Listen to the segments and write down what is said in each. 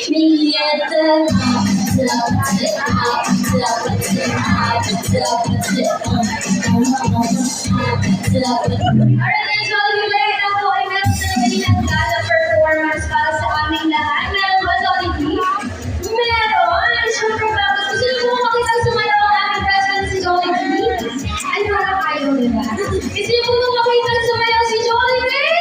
Me at the Alright, guys, so himay na po ay meron na naman gala performance para sa aming lahat. Meron ba, Jollibee? Meron! Siyempre ba? Gusto niyo po makita sumayaw ang aming president si Jollibee? Ay, parang ayaw, diba? Gusto niyo po makita sumayaw si Jollibee?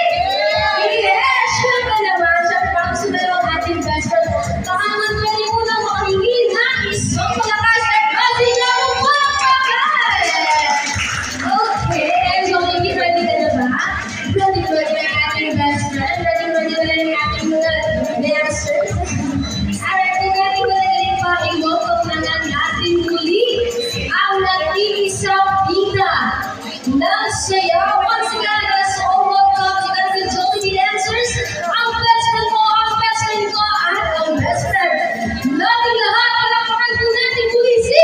Yes! Siyempre naman, siyempre ba gusto na ang ating president? Baka pwede mo na makahingi na isang malakas at masin na magpapagay! Okay, Jollibee, ready ka na ba? Ready na ang ating best friend? Ready na ang ating mga dancers? Ready na pa i-welcome na nga natin muli ang nag-iisang bida ng sayaw. Once again, let's all welcome together the Jollibee dancers, ang best friend ko, ang best friend ko, at ang best friend nating lahat. Palakpakan po natin muli si